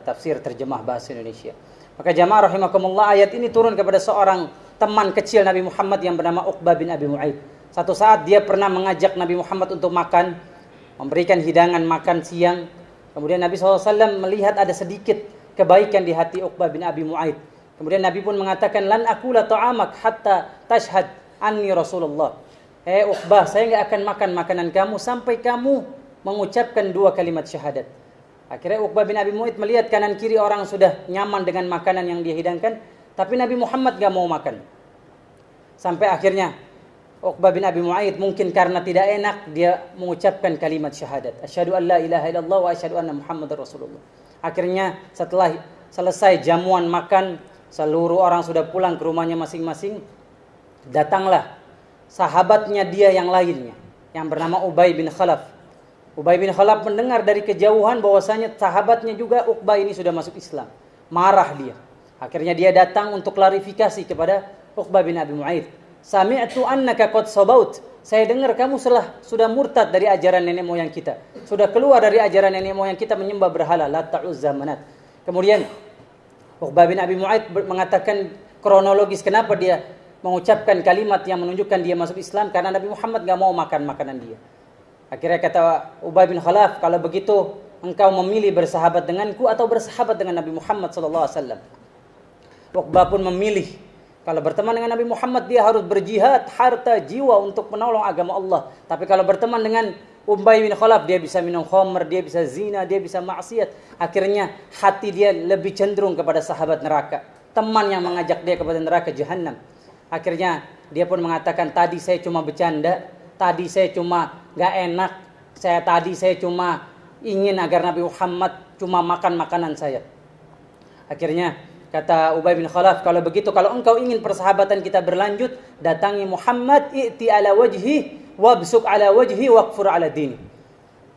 tafsir terjemah bahasa Indonesia. Maka jamaah rahimakumullah, ayat ini turun kepada seorang teman kecil Nabi Muhammad yang bernama Uqbah bin Abi Mu'aid. Satu saat dia pernah mengajak Nabi Muhammad untuk makan, memberikan hidangan makan siang. Kemudian Nabi SAW melihat ada sedikit kebaikan di hati Uqbah bin Abi Mu'aid. Kemudian Nabi pun mengatakan, lan akula ta'amak hatta tashhad anni Rasulullah. Uqbah, saya enggak akan makan makanan kamu sampai kamu mengucapkan 2 kalimat syahadat. Akhirnya Uqbah bin Abi Mu'aid melihat kanan kiri orang sudah nyaman dengan makanan yang dia hidangkan, tapi Nabi Muhammad enggak mau makan. Sampai akhirnya Uqbah bin Abi Mu'aid mungkin karena tidak enak, dia mengucapkan kalimat syahadat. Asyhadu an la ilaha illallah wa asyhadu anna Muhammadar Rasulullah. Akhirnya setelah selesai jamuan makan, seluruh orang sudah pulang ke rumahnya masing-masing, datanglah sahabatnya dia yang lainnya, yang bernama Ubay bin Khalaf. Ubay bin Khalaf mendengar dari kejauhan bahwasanya sahabatnya juga Uqbah ini sudah masuk Islam. Marah dia. Akhirnya dia datang untuk klarifikasi kepada Uqbah bin Abi Mu'aid. Sami'tu annaka qad sabaut. Saya dengar kamu sudah murtad dari ajaran nenek moyang kita. Sudah keluar dari ajaran nenek moyang kita menyembah berhala, Lat, Uzza, Manat. Kemudian Uqbah bin Abi Mu'aid mengatakan kronologis kenapa dia mengucapkan kalimat yang menunjukkan dia masuk Islam, karena Nabi Muhammad enggak mau makan makanan dia. Akhirnya kata Ubay bin Khalaf, kalau begitu engkau memilih bersahabat denganku atau bersahabat dengan Nabi Muhammad sallallahu alaihi wasallam. Uqbah pun memilih, kalau berteman dengan Nabi Muhammad dia harus berjihad harta jiwa untuk menolong agama Allah. Tapi kalau berteman dengan Ubay bin Khalaf, dia bisa minum khamr, dia bisa zina, dia bisa maksiat. Akhirnya hati dia lebih cenderung kepada sahabat neraka, teman yang mengajak dia kepada neraka jahanam. Akhirnya dia pun mengatakan, tadi saya cuma bercanda, tadi saya cuma gak enak, tadi saya cuma ingin agar Nabi Muhammad cuma makan makanan saya. Akhirnya kata Ubay bin Khalaf, kalau begitu, kalau engkau ingin persahabatan kita berlanjut, datangi Muhammad, i'ti ala wajhi, wabsuk ala wajhi, waqfur ala dini.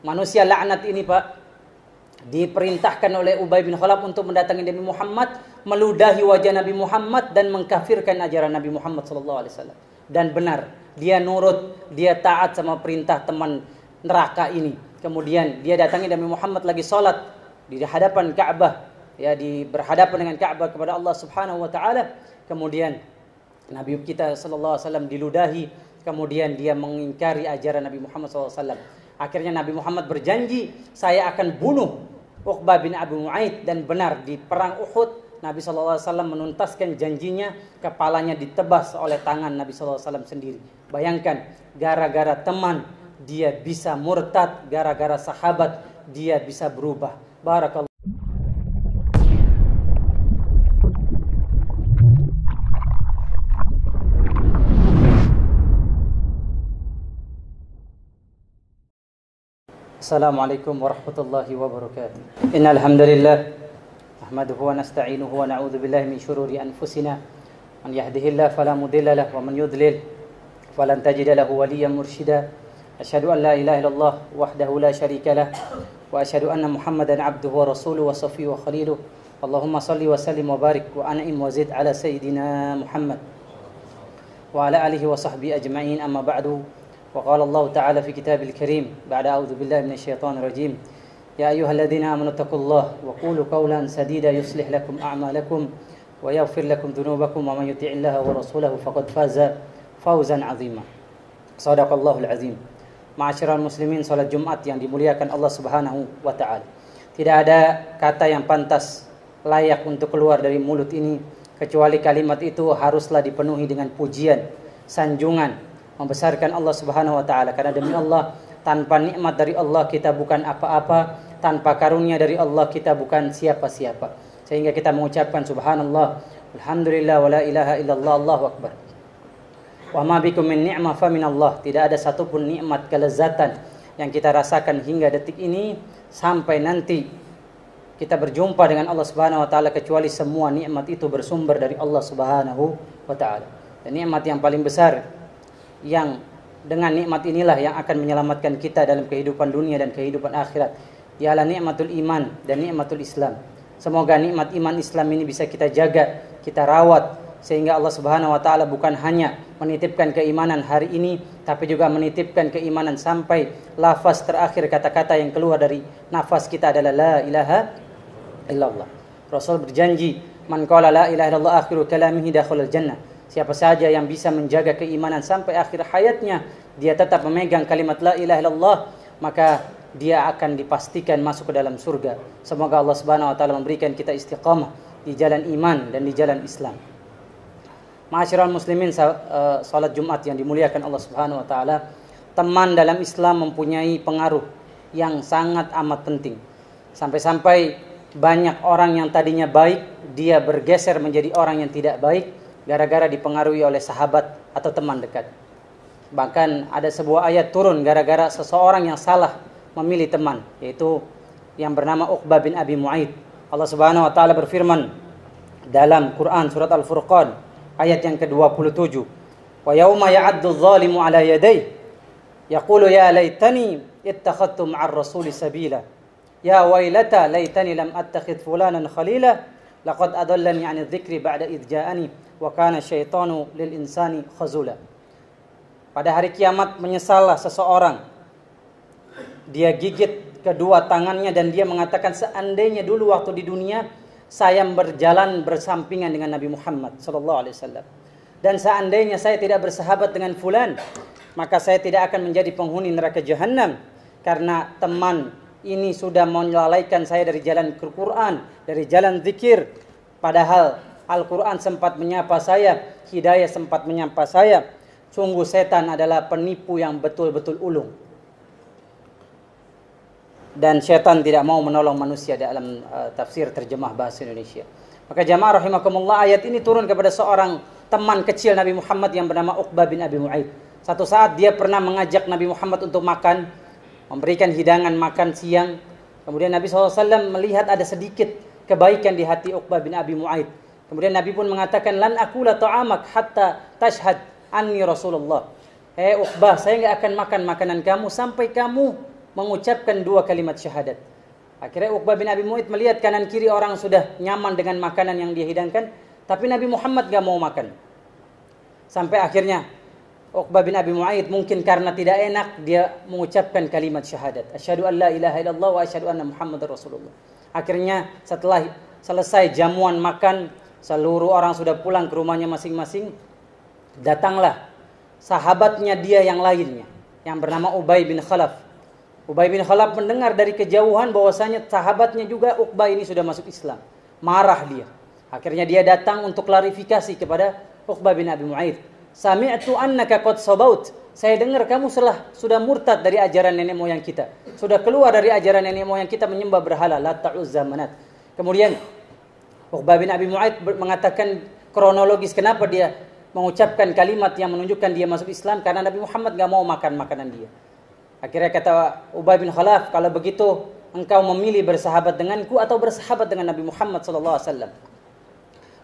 Manusia laknat ini Pak, diperintahkan oleh Ubay bin Khalaf untuk mendatangi Nabi Muhammad, meludahi wajah Nabi Muhammad dan mengkafirkan ajaran Nabi Muhammad sallallahu alaihi wasallam. Dan benar, dia nurut, dia taat sama perintah teman neraka ini. Kemudian dia datangi Nabi Muhammad lagi salat di hadapan Ka'bah, ya, berhadapan dengan Ka'bah kepada Allah Subhanahu wa taala. Kemudian Nabi kita sallallahu alaihi wasallam diludahi, kemudian dia mengingkari ajaran Nabi Muhammad sallallahu alaihi wasallam. Akhirnya Nabi Muhammad berjanji, saya akan bunuh Uqbah bin Abi Mu'aid, dan benar di perang Uhud Nabi SAW menuntaskan janjinya, kepalanya ditebas oleh tangan Nabi SAW sendiri. Bayangkan, gara-gara teman dia bisa murtad, gara-gara sahabat dia bisa berubah. Barakallahu. Assalamualaikum warahmatullahi wabarakatuh. Innal hamdalillah nahmaduhu wa nasta'inuhu wa na'udzu billahi min shururi anfusina. Man yahdihillahu fala mudilla lahu wa man yudlil falan tajida lahu waliyyan mursyida. Asyhadu an la ilaha illallah wahdahu la syarika lah wa asyhadu anna Muhammadan 'abduhu wa rasuluhu wa safiyyuhu wa khaliluh. Allahumma shalli wa sallim wa barik wa an'im wa zid ala sayyidina Muhammad wa ala alihi wa sahbihi ajma'in. Amma ba'du. وقال الله تعالى في كتابه الكريم بعد أعوذ بالله من الشيطان الرجيم يا أيها الذين آمنوا اتقوا الله وقولوا قولا سديدا يصلح لكم أعمالكم ويغفر لكم ذنوبكم ومن يطع الله ورسوله فقد فاز فوزا عظيما. صدق الله العظيم. Ma'asyiral muslimin, salat Jumat yang dimuliakan Allah Subhanahu wa taala. Tidak ada kata yang pantas layak untuk keluar dari mulut ini kecuali kalimat itu haruslah dipenuhi dengan pujian, sanjungan, membesarkan Allah Subhanahu wa taala, karena demi Allah, tanpa nikmat dari Allah kita bukan apa-apa, tanpa karunia dari Allah kita bukan siapa-siapa. Sehingga kita mengucapkan subhanallah, alhamdulillah, wa la ilaha illallah, Allahu akbar. Wa ma bikum min ni'mah fa min Allah. Tidak ada satupun nikmat kelezatan yang kita rasakan hingga detik ini sampai nanti kita berjumpa dengan Allah Subhanahu wa taala, kecuali semua nikmat itu bersumber dari Allah Subhanahu wa taala. Dan nikmat yang paling besar, yang dengan nikmat inilah yang akan menyelamatkan kita dalam kehidupan dunia dan kehidupan akhirat, ialah nikmatul iman dan nikmatul Islam. Semoga nikmat iman Islam ini bisa kita jaga, kita rawat, sehingga Allah Subhanahu wa taala bukan hanya menitipkan keimanan hari ini, tapi juga menitipkan keimanan sampai lafaz terakhir, kata-kata yang keluar dari nafas kita adalah la ilaha illallah. Rasul berjanji, man qala la ilaha illallah akhiru kalamihi dakhalal jannah. Siapa saja yang bisa menjaga keimanan sampai akhir hayatnya, dia tetap memegang kalimat la ilaha illallah, maka dia akan dipastikan masuk ke dalam surga. Semoga Allah Subhanahu wa taala memberikan kita istiqamah di jalan iman dan di jalan Islam. Ma'asyiral muslimin, salat Jumat yang dimuliakan Allah Subhanahu wa taala, teman dalam Islam mempunyai pengaruh yang sangat amat penting. Sampai-sampai banyak orang yang tadinya baik, dia bergeser menjadi orang yang tidak baik gara-gara dipengaruhi oleh sahabat atau teman dekat. Bahkan ada sebuah ayat turun gara-gara seseorang yang salah memilih teman, yaitu yang bernama Uqbah bin Abi Mu'aid. Allah Subhanahu wa taala berfirman dalam Quran surat Al-Furqan ayat yang ke-27, "Wa yauma ya'addu adh-dhalimu 'ala yadayhi yaqulu ya laitani ittakhadtu ma'ar rasuli sabila. Ya wailata laitani lam attakhidh fulanan khalila laqad adallani 'ani dzikri ba'da idh ja'ani wa kana syaitanu lil insani khazula." Pada hari kiamat menyesallah seseorang. Dia gigit kedua tangannya dan dia mengatakan, seandainya dulu waktu di dunia saya berjalan bersampingan dengan Nabi Muhammad sallallahu alaihi wasallam, dan seandainya saya tidak bersahabat dengan fulan, maka saya tidak akan menjadi penghuni neraka jahanam, karena teman ini sudah melalaikan saya dari jalan Al-Quran, dari jalan zikir. Padahal Al-Quran sempat menyapa saya, hidayah sempat menyapa saya. Sungguh setan adalah penipu yang betul-betul ulung. Dan setan tidak mau menolong manusia dalam tafsir terjemah bahasa Indonesia. Maka jamaah rahimakumullah, ayat ini turun kepada seorang teman kecil Nabi Muhammad yang bernama Uqbah bin Abi Mu'aid. Satu saat dia pernah mengajak Nabi Muhammad untuk makan, memberikan hidangan makan siang. Kemudian Nabi SAW melihat ada sedikit kebaikan di hati Uqbah bin Abi Mu'aid. Kemudian Nabi pun mengatakan, lan akula ta'amak hatta tashhad anni Rasulullah. Uqbah, saya enggak akan makan makanan kamu sampai kamu mengucapkan 2 kalimat syahadat. Akhirnya Uqbah bin Abi Mu'aid melihat kanan kiri orang sudah nyaman dengan makanan yang dia hidangkan, tapi Nabi Muhammad enggak mau makan. Sampai akhirnya Uqbah bin Abi Mu'aid mungkin karena tidak enak, dia mengucapkan kalimat syahadat, asyhadu an la ilaha illallah wa asyhadu anna Muhammadar Rasulullah. Akhirnya setelah selesai jamuan makan, seluruh orang sudah pulang ke rumahnya masing-masing, datanglah sahabatnya dia yang lainnya, yang bernama Ubay bin Khalaf. Ubay bin Khalaf mendengar dari kejauhan bahwasanya sahabatnya juga Uqbah ini sudah masuk Islam. Marah dia. Akhirnya dia datang untuk klarifikasi kepada Uqbah bin Abi Mu'aid. Sami'tu annaka qad sabaut. Saya dengar kamu sudah murtad dari ajaran nenek moyang kita. Sudah keluar dari ajaran nenek moyang kita menyembah berhala, Lat, Uzza, Manat. Kemudian Uqbah bin Abi Mu'aid mengatakan kronologis kenapa dia mengucapkan kalimat yang menunjukkan dia masuk Islam, karena Nabi Muhammad enggak mau makan makanan dia. Akhirnya kata Ubay bin Khalaf, kalau begitu engkau memilih bersahabat denganku atau bersahabat dengan Nabi Muhammad sallallahu alaihi wasallam.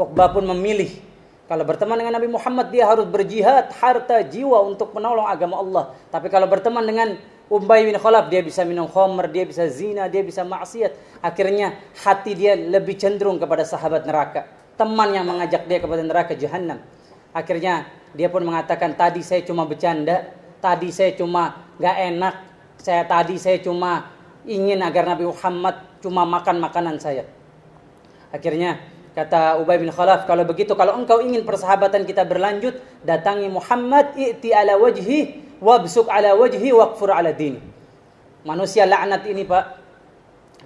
Uqbah pun memilih, kalau berteman dengan Nabi Muhammad dia harus berjihad harta jiwa untuk menolong agama Allah. Tapi kalau berteman dengan Ubay bin Khalaf, dia bisa minum khamr, dia bisa zina, dia bisa maksiat. Akhirnya hati dia lebih cenderung kepada sahabat neraka, teman yang mengajak dia kepada neraka jahanam. Akhirnya dia pun mengatakan, tadi saya cuma bercanda, tadi saya cuma gak enak, tadi saya cuma ingin agar Nabi Muhammad cuma makan makanan saya. Akhirnya kata Ubay bin Khalaf, kalau begitu, kalau engkau ingin persahabatan kita berlanjut, datangi Muhammad, i'ti ala wajhi wabsuk ala wajhi waqfur ala dini. Manusia laknat ini, Pak,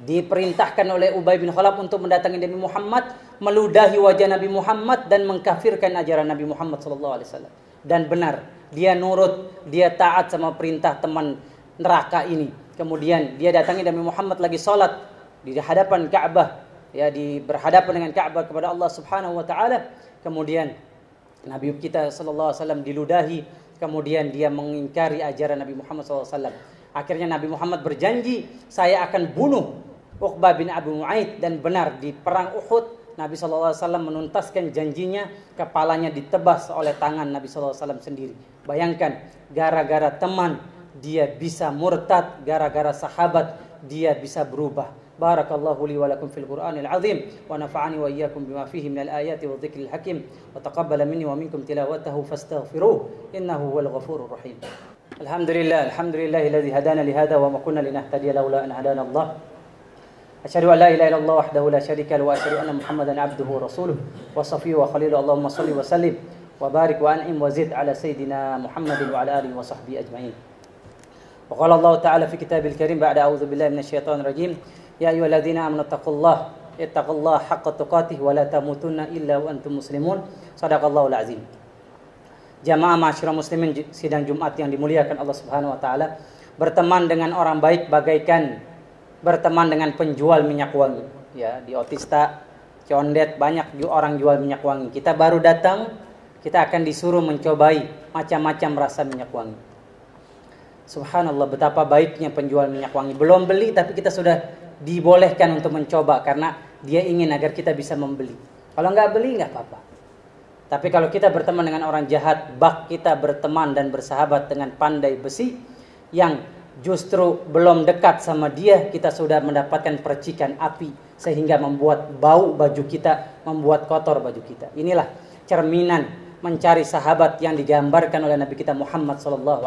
diperintahkan oleh Ubay bin Khalaf untuk mendatangi Nabi Muhammad, meludahi wajah Nabi Muhammad dan mengkafirkan ajaran Nabi Muhammad sallallahu alaihi wasallam. Dan benar, dia nurut, dia taat sama perintah teman neraka ini. Kemudian dia datangi Nabi Muhammad lagi salat di hadapan Ka'bah, ya, berhadapan dengan Ka'bah kepada Allah Subhanahu wa taala. Kemudian Nabi kita sallallahu alaihi wasallam diludahi, kemudian dia mengingkari ajaran Nabi Muhammad sallallahu alaihi wasallam. Akhirnya Nabi Muhammad berjanji, saya akan bunuh Uqbah bin Abi Mu'aid, dan benar di perang Uhud Nabi sallallahu alaihi wasallam menuntaskan janjinya, kepalanya ditebas oleh tangan Nabi sallallahu alaihi wasallam sendiri. Bayangkan, gara-gara teman dia bisa murtad, gara-gara sahabat dia bisa berubah. Barakallahu li wa lakum fil Qur'anil azim wa nafa'ani wa iyyakum bima fihi minal ayati wa dhikril hakim wa taqabbala minni wa minkum tilawatahu fastaghfiruhu innahu huwal ghafurur rahim. Alhamdulillahilladzi hadana li hadha wa ma kunna linahtadiya laula an hadana Allah. Asyhadu an la ilaha illallah wahdahu la syarika lahu wa asyhadu anna Muhammadan abduhu wa rasuluh wa safiyyuhu wa khaliluhu. Allahumma shalli wa sallim wa barik wa an'im wa zid ala sayyidina Muhammadin wa ala alihi wa sahbihi ajma'in. Wa qala Allah ta'ala fi kitabil karim ba'da a'udzu billahi minasyaitonir rajim. Ya ayyuhalladzina amanu ittaqullaha haqqa tuqatih wa la tamutunna illa wa antum muslimun. Shadaqallahul azim. Jamaah ma'asyiral muslimin sidang Jumat yang dimuliakan Allah Subhanahu wa taala, berteman dengan orang baik bagaikan berteman dengan penjual minyak wangi. Ya, di Otista, Condet banyak orang jual minyak wangi. Kita baru datang, kita akan disuruh mencobai macam-macam rasa minyak wangi. Subhanallah, betapa baiknya penjual minyak wangi. Belum beli tapi kita sudah dibolehkan untuk mencoba karena dia ingin agar kita bisa membeli. Kalau nggak beli nggak apa-apa. Tapi kalau kita berteman dengan orang jahat, bak kita berteman dan bersahabat dengan pandai besi yang justru belum dekat sama dia, kita sudah mendapatkan percikan api sehingga membuat bau baju kita, membuat kotor baju kita. Inilah cerminan mencari sahabat yang digambarkan oleh Nabi kita Muhammad SAW.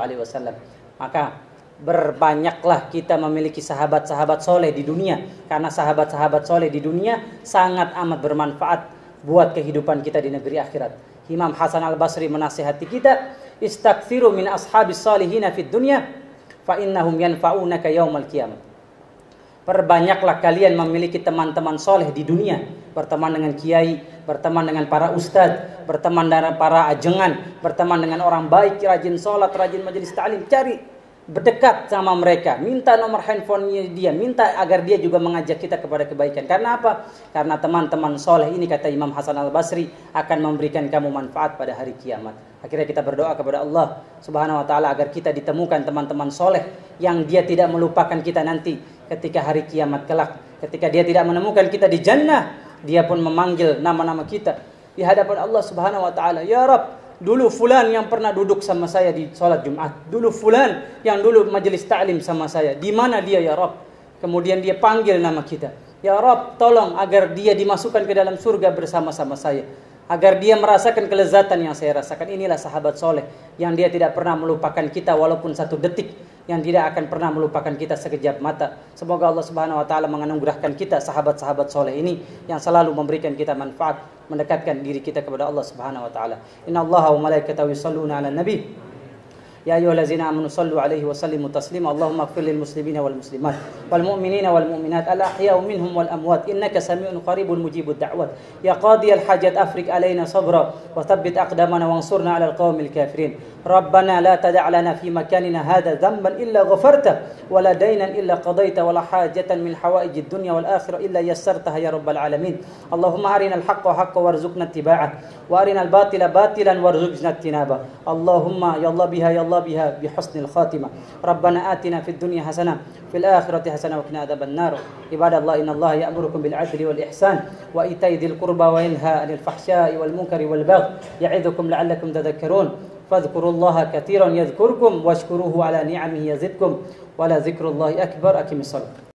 Maka berbanyaklah kita memiliki sahabat-sahabat soleh di dunia, karena sahabat-sahabat soleh di dunia sangat amat bermanfaat buat kehidupan kita di negeri akhirat. Imam Hasan Al-Basri menasihati kita, istaghfiru min ashabis salihina fid dunya fa innahum yanfa'unaka yaumal qiyamah. Perbanyaklah kalian memiliki teman-teman soleh di dunia, berteman dengan kiai, berteman dengan para ustadz, berteman dengan para ajengan, berteman dengan orang baik, rajin sholat, rajin majelis ta'lim. Cari berdekat sama mereka, minta nomor handphonenya dia, minta agar dia juga mengajak kita kepada kebaikan. Karena apa? Karena teman-teman soleh ini, kata Imam Hasan Al-Basri, akan memberikan kamu manfaat pada hari kiamat. Akhirnya kita berdoa kepada Allah Subhanahu wa taala agar kita ditemukan teman-teman soleh yang dia tidak melupakan kita nanti ketika hari kiamat kelak. Ketika dia tidak menemukan kita di jannah, dia pun memanggil nama-nama kita di hadapan Allah Subhanahu wa taala. Ya Rabb, dulu fulan yang pernah duduk sama saya di sholat Jumat. Dulu fulan yang dulu majelis ta'lim sama saya. Di mana dia ya Rabb? Kemudian dia panggil nama kita. Ya Rabb, tolong agar dia dimasukkan ke dalam surga bersama-sama saya. Agar dia merasakan kelezatan yang saya rasakan. Inilah sahabat soleh yang dia tidak pernah melupakan kita walaupun satu detik, yang tidak akan pernah melupakan kita sekejap mata. Semoga Allah Subhanahu wa taala menganugerahkan kita sahabat-sahabat soleh ini yang selalu memberikan kita manfaat, mendekatkan diri kita kepada Allah Subhanahu wa taala. Innallaha wa malaikatahu yusholluna 'alan nabi. Ya ayyuhallazina amanu shallu 'alaihi wa sallimu taslima. Allahumma ighfir lil muslimina wal muslimat wal mu'minina wal mu'minat al ahya'u minhum wal amwat innaka samii'un qaribun mujibud da'wat. Ya qadiyal hajat afrik alaina sabra wa thabbit aqdamana wansurna 'alal qaumil kafirin. Rabbana la tada' lana fi makanina hadha dhanban illa ghafarta wa la daynan illa qadaita wa la hajatan min hawaijid dunya wal akhirah illa yassartaha ya rabbal alamin. Allahumma arinal haqqa haqqan warzuqna ittiba'ah wa arinal batila batilan warzuqna ijtinaba. Allahumma ya Allah biha ya Allah biha bihusnil khatimah. Rabbana atina fid dunya hasanah fil akhirati hasanah wa qina adzaban nar. Ibadallah, innallaha ya'murukum bil 'adli wal ihsan wa ita'i dzil qurba wa yanha 'anil fahsya'i wal munkari wal baghi ya'idukum la'allakum tadhakkarun. Fadhkurullaha katsiran yadhkurkum washkuruhu 'ala ni'amihi yazidkum wa la dzikrullahi akbar. Aqimissalah.